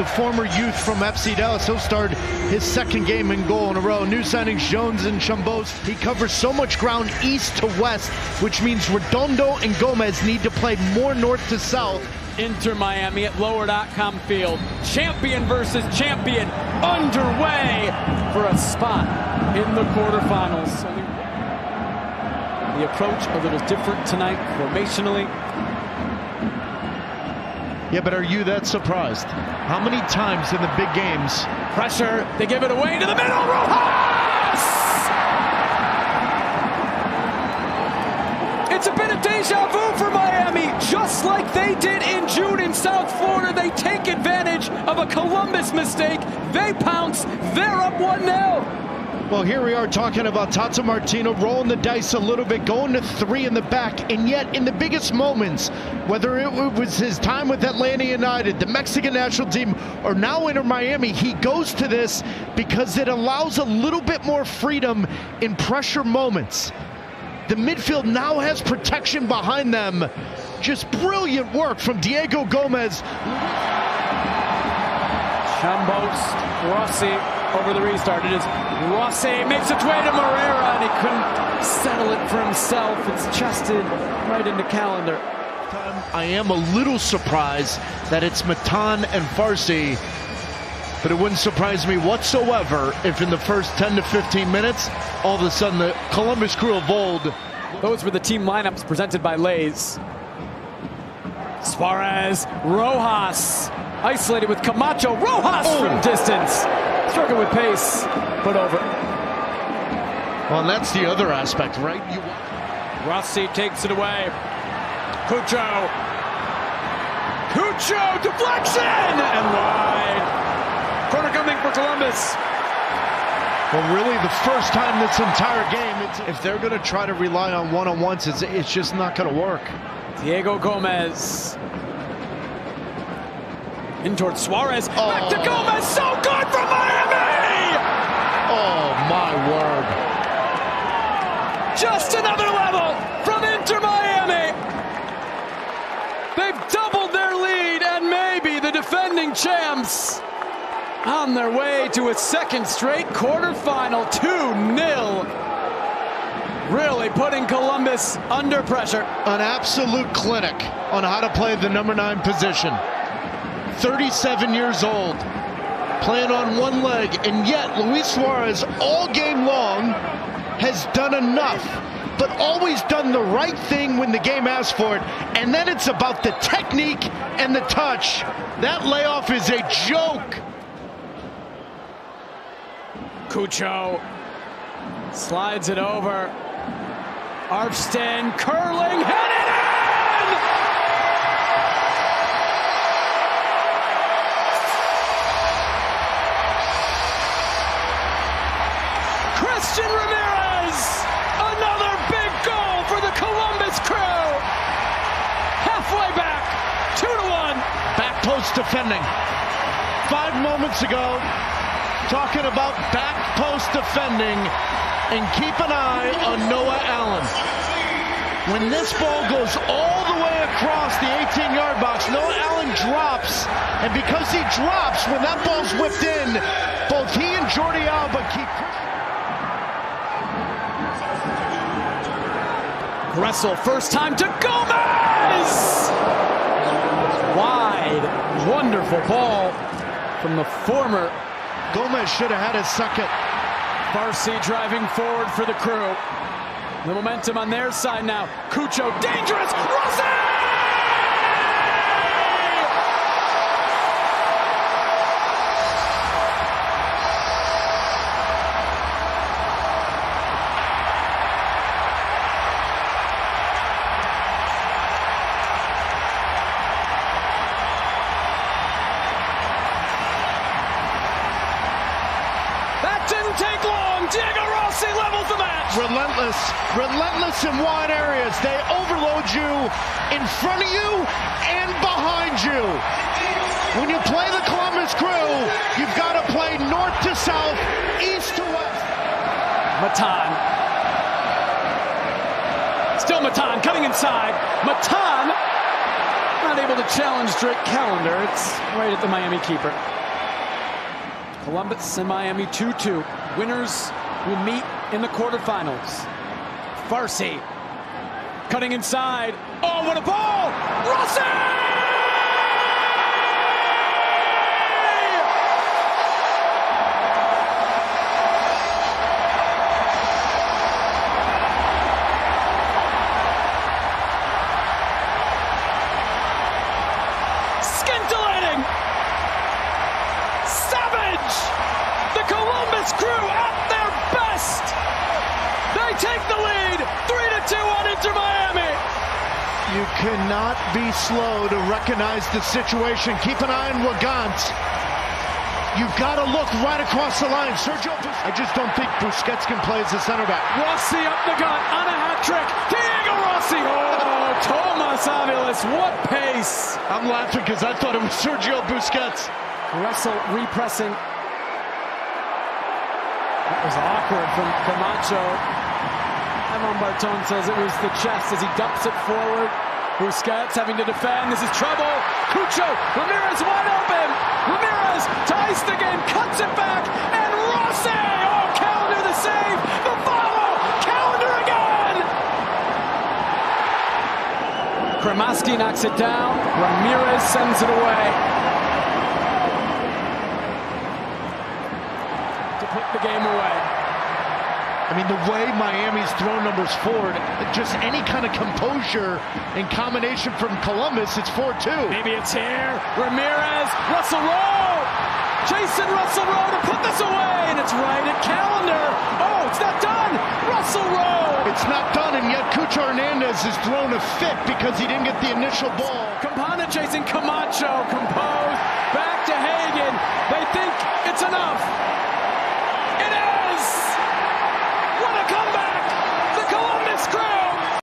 the former youth from FC Dallas. He'll start his second game in goal in a row. New signings Jones and Chambos. He covers so much ground east to west, which means Redondo and Gomez need to play more north to south. Inter Miami at Lower.com Field. Champion versus champion underway for a spot in the quarterfinals. The approach a little different tonight formationally. Yeah, but are you that surprised? How many times in the big games? Pressure, they give it away to the middle, Rojas! It's a bit of deja vu for Miami. Just like they did in June in South Florida, they take advantage of a Columbus mistake. They pounce, they're up 1-0. Well, here we are talking about Tata Martino rolling the dice a little bit, going to 3 in the back, and yet in the biggest moments, whether it was his time with Atlanta United, the Mexican national team, or now Inter Miami, he goes to this because it allows a little bit more freedom in pressure moments. The midfield now has protection behind them. Just brilliant work from Diego Gomez. Chambos, Rossi over the restart. It is Rossi makes its way to Moreira, and he couldn't settle it for himself. It's chested right into Calendar. I am a little surprised that it's Matan and Farsi, but it wouldn't surprise me whatsoever if in the first 10 to 15 minutes, all of a sudden the Columbus Crew of old. Those were the team lineups presented by Lays. Suarez, Rojas, isolated with Camacho. Rojas from distance. Struck it with pace, but over. Well, and that's the other aspect, right? Rossi takes it away. Cucho, deflection! And wide. Corner coming for Columbus. Well, really, the first time this entire game, if they're going to try to rely on one-on-ones, it's just not going to work. Diego Gomez. In towards Suarez. Back to Gomez. So good from Miami! Oh, my word. Just another level from Inter Miami. They've doubled their lead, and maybe the defending champs on their way to a second straight quarterfinal. 2-0. Really putting Columbus under pressure. An absolute clinic on how to play the number 9 position. 37 years old, playing on one leg, and yet Luis Suarez all game long has done enough, but always done the right thing when the game asks for it. And then it's about the technique and the touch. That layoff is a joke. Cucho slides it over. Arfsten curling, headed in! Christian Ramirez! Another big goal for the Columbus Crew! Halfway back, 2-1. Back post defending. 5 moments ago, talking about back post defending, and keep an eye on Noah Allen. When this ball goes all the way across the 18-yard box, Noah Allen drops, and because he drops, when that ball's whipped in, both he and Jordi Alba keep... Gressel, first time to Gomez! Wide, wonderful ball from the former. Gomez should have had his second. Farsi driving forward for the Crew. The momentum on their side now. Cucho, dangerous! Rossi! Didn't take long. Diego Rossi levels the match. Relentless in wide areas. They overload you in front of you and behind you. When you play the Columbus Crew, you've got to play north to south, east to west. Matan. Still Matan coming inside. Matan not able able to challenge Drake Callender. It's right at the Miami keeper. Columbus and Miami 2-2. Winners will meet in the quarterfinals. Farsi cutting inside. Oh, what a ball! Rossi! Scintillating! Savage! The Columbus crew at their best! They take the lead, 3-2 on Inter Miami. You cannot be slow to recognize the situation. Keep an eye on Wagant. You've got to look right across the line. Sergio Busquets. I just don't think Busquets can play as a center back. Rossi up the gut on a hat trick. Diego Rossi. Oh, Thomas Aviles. What pace. I'm laughing because I thought it was Sergio Busquets. Russell repressing. That was awkward from Camacho. Emon Barton says it was the chest as he dumps it forward. Busquets having to defend. This is trouble. Cucho. Ramirez wide open. Ramirez ties the game, cuts it back, and Rossi. Oh, Callender the save. The follow. Callender again. Kremaski knocks it down. Ramirez sends it away. To put the game away. I mean, the way Miami's thrown numbers forward, just any kind of composure in combination from Columbus, it's 4-2. Maybe it's here. Ramirez, Russell Rowe. Jason Russell Rowe to put this away, and it's right at Callender. Oh, it's not done. Russell Rowe. It's not done, and yet Cucho Hernandez has thrown a fit because he didn't get the initial ball. Campana chasing Camacho, composed. Back to Hagen. They think it's enough.